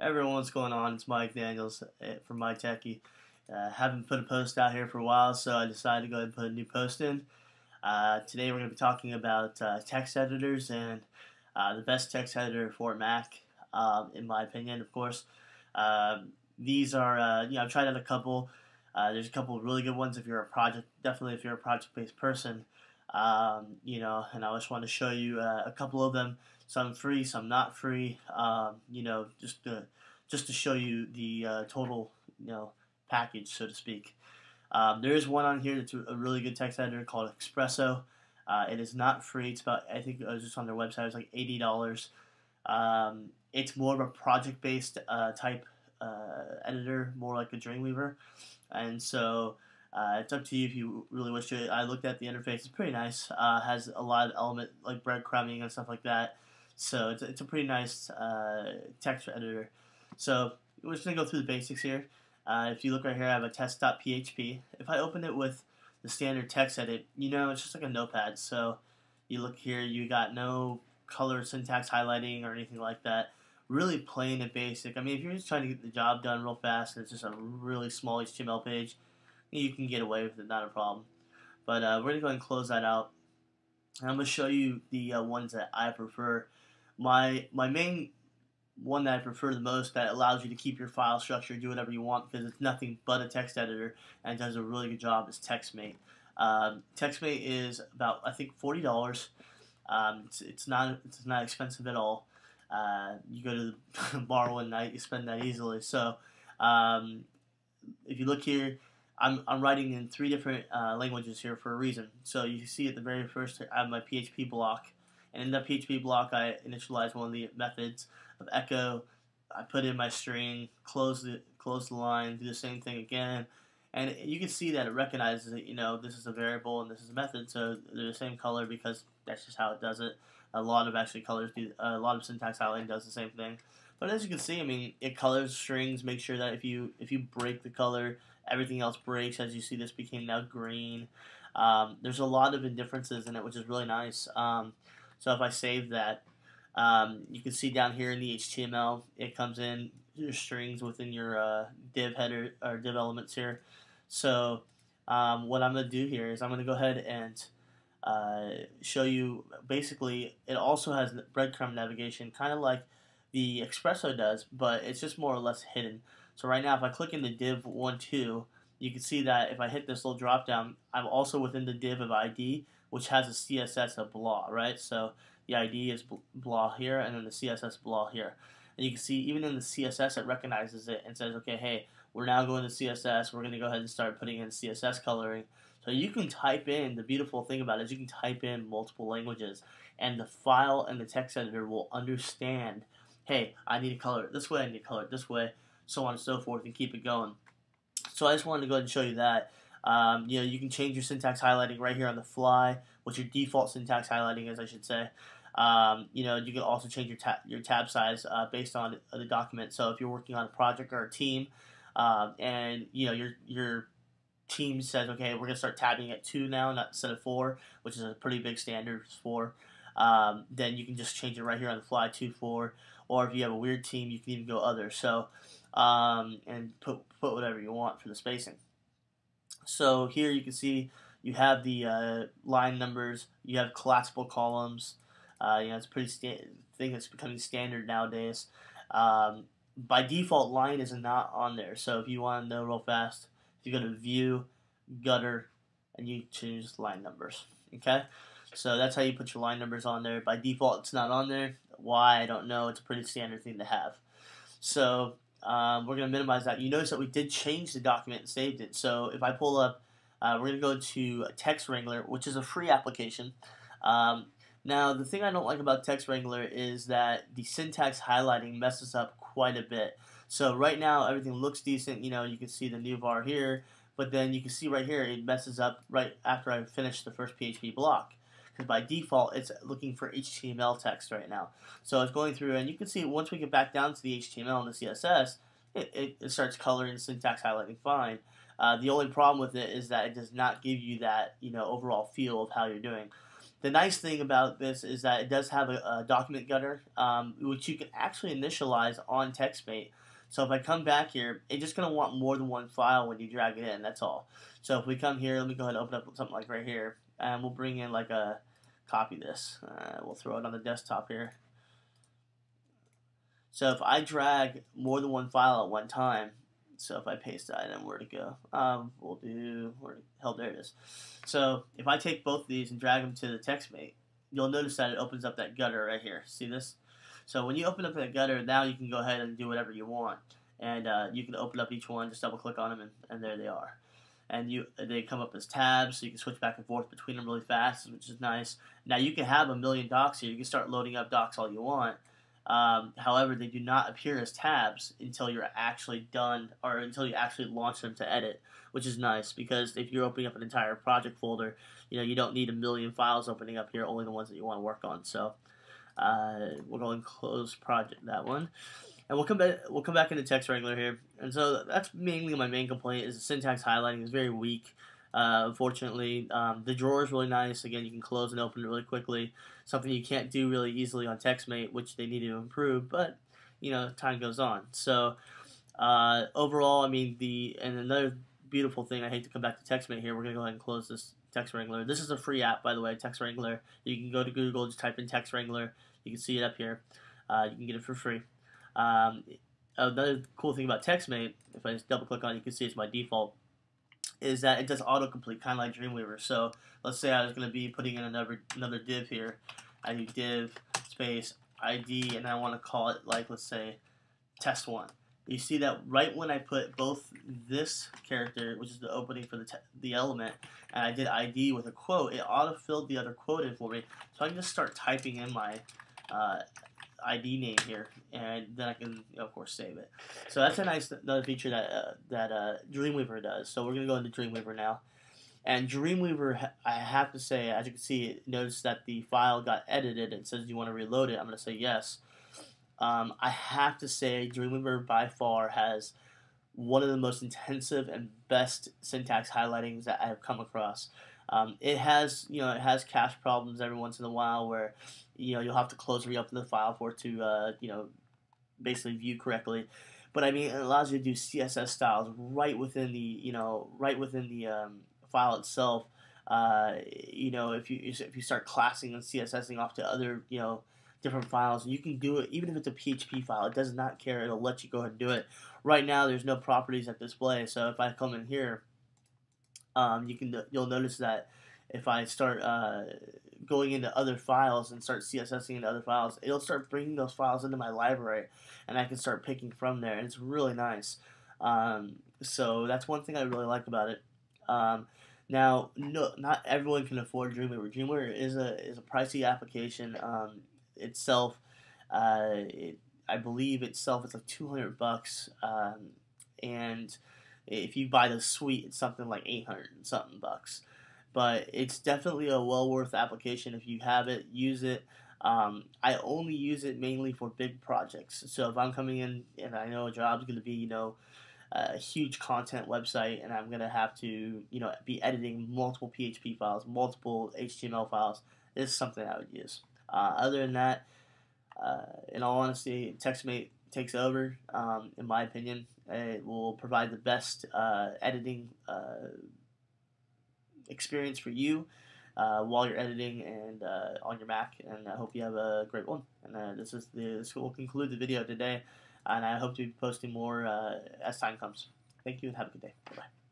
Everyone, what's going on? It's Mike Daniels from MyTekki. Haven't put a post out here for a while, so I decided to go ahead and put a new post in. Today we're going to be talking about text editors and the best text editor for Mac, in my opinion, of course. These are, I've tried out a couple. There's a couple of really good ones if you're definitely if you're a project-based person. And I just want to show you a couple of them. Some free, some not free. Just to show you the total, package, so to speak. There is one on here that's a really good text editor called Espresso. It is not free. It's about, I think it was just on their website. It's like $80. It's more of a project-based type editor, more like a Dreamweaver, and so. It's up to you if you really wish to. I looked at the interface; it's pretty nice. Has a lot of element like breadcrumbing and stuff like that. So it's a pretty nice text editor. So we're just gonna go through the basics here. If you look right here, I have a test.php. If I open it with the standard TextEdit, it's just like a notepad. So you look here, you got no color syntax highlighting or anything like that. Really plain and basic. I mean, if you're just trying to get the job done real fast, and it's just a really small HTML page, you can get away with it, not a problem. But we're going to go ahead and close that out. And I'm going to show you the ones that I prefer. My main one that I prefer the most that allows you to keep your file structure, do whatever you want because it's nothing but a text editor and does a really good job is TextMate. TextMate is about, I think, $40. It's not expensive at all. You go to the bar one night, you spend that easily. So if you look here, I'm writing in 3 different languages here for a reason. So you see at the very first, I have my PHP block. And in that PHP block, I initialize one of the methods of echo. I put in my string, close the line, do the same thing again. And you can see that it recognizes that, this is a variable and this is a method. So they're the same color because that's just how it does it. A lot of syntax highlighting does the same thing. But as you can see, I mean, it colors strings, make sure that if you break the color, everything else breaks. As you see, this became now green. There's a lot of indifferences in it, which is really nice. So if I save that, you can see down here in the HTML, it comes in your strings within your div header or div elements here. So what I'm going to do here is I'm going to go ahead and show you. Basically, it also has breadcrumb navigation, kind of like the Espresso does, but it's just more or less hidden. So right now, if I click in the div 1.2, you can see that if I hit this little drop down, I'm also within the div of ID, which has a CSS of blah, right? So the ID is blah here, and then the CSS blah here. And you can see even in the CSS, it recognizes it and says, okay, hey, we're now going to CSS. We're going to go ahead and start putting in CSS coloring. So you can type in, the beautiful thing about it is you can type in multiple languages, and the file and the text editor will understand, hey, I need to color it this way, I need to color it this way, so on and so forth, and keep it going. So I just wanted to go ahead and show you that. You can change your syntax highlighting right here on the fly, what your default syntax highlighting is, I should say. You can also change your tab size based on the document. So if you're working on a project or a team, and your team says, okay, we're gonna start tabbing at 2 now, not instead of 4, which is a pretty big standard for 4. Then you can just change it right here on the fly, 2, 4. Or if you have a weird team, you can even go other. So, and put whatever you want for the spacing. So here you can see you have the line numbers. You have collapsible columns. It's a pretty thing that's becoming standard nowadays. By default, line is not on there. So if you want to know real fast, if you go to View, Gutter, and you choose line numbers. Okay. So that's how you put your line numbers on there. By default, it's not on there. Why? I don't know. It's a pretty standard thing to have. So we're going to minimize that. You notice that we did change the document and saved it. So if I pull up, we're going to go to TextWrangler, which is a free application. Now, the thing I don't like about TextWrangler is that the syntax highlighting messes up quite a bit. So right now, everything looks decent. You can see the new var here. But then you can see right here, it messes up right after I finish the first PHP block. Because by default, it's looking for HTML text right now. So it's going through, and you can see once we get back down to the HTML and the CSS, it starts coloring the syntax highlighting fine. The only problem with it is that it does not give you that overall feel of how you're doing. The nice thing about this is that it does have a document getter, which you can actually initialize on TextMate. So if I come back here, it's just going to want more than one file when you drag it in, that's all. So if we come here, let me go ahead and open up something like right here, and we'll bring in like a, copy this. We'll throw it on the desktop here. So if I drag more than one file at one time, so if I paste that in, where to go? We'll do, where the hell, there it is. So if I take both of these and drag them to the TextMate, you'll notice that it opens up that gutter right here. See this? So when you open up that gutter, now you can go ahead and do whatever you want. And you can open up each one, just double click on them, and there they are. And they come up as tabs, so you can switch back and forth between them really fast, which is nice. Now you can have a million docs here. You can start loading up docs all you want. However, they do not appear as tabs until you're actually done, or until you actually launch them to edit, which is nice, because if you're opening up an entire project folder, you don't need a million files opening up here, only the ones that you want to work on. So we'll go and close project, that one. And we'll come back into TextWrangler here. And so that's mainly my main complaint, is the syntax highlighting is very weak. Unfortunately, the drawer is really nice. Again, you can close and open it really quickly. Something you can't do really easily on TextMate, which they need to improve. But time goes on. So overall, I mean, and another beautiful thing. I hate to come back to TextMate here. We're gonna go ahead and close this TextWrangler. This is a free app, by the way, TextWrangler. You can go to Google, just type in TextWrangler. You can see it up here. You can get it for free. Another cool thing about TextMate, if I just double click on it, you can see it's my default, is that it does autocomplete, kind of like Dreamweaver. So let's say I was going to be putting in another div here. I do div space ID, and I want to call it, like, let's say test1. You see that right when I put both this character, which is the opening for the element, and I did ID with a quote, it auto-filled the other quote in for me. So I can just start typing in my ID name here, and then I can, of course, save it. So that's another feature that Dreamweaver does. So we're going to go into Dreamweaver now. And Dreamweaver, I have to say, as you can see, notice that the file got edited. It says you want to reload it. I'm going to say yes. I have to say Dreamweaver by far has one of the most intensive and best syntax highlightings that I have come across. It has cache problems every once in a while where you'll have to close re-up the file for it to basically view correctly. But I mean, it allows you to do CSS styles right within the file itself. If you start classing and CSSing off to other different files, you can do it even if it's a PHP file. It does not care. It'll let you go ahead and do it. Right now, there's no properties at display. So if I come in here, you'll notice that if I start going into other files and start CSSing into other files, it'll start bringing those files into my library, and I can start picking from there, and it's really nice. So that's one thing I really like about it. Now, no, not everyone can afford Dreamweaver. Dreamweaver is a pricey application itself. I believe itself it's like $200, and if you buy the suite, it's something like $800 and something bucks. But it's definitely a well worth application. If you have it, use it. I only use it mainly for big projects. So if I'm coming in and I know a job's going to be a huge content website, and I'm going to have to be editing multiple PHP files, multiple HTML files, this is something I would use. Other than that, in all honesty, TextMate takes over. In my opinion, it will provide the best editing experience for you while you're editing and on your Mac. And I hope you have a great one. And this will conclude the video today. And I hope to be posting more as time comes. Thank you and have a good day. Bye-bye.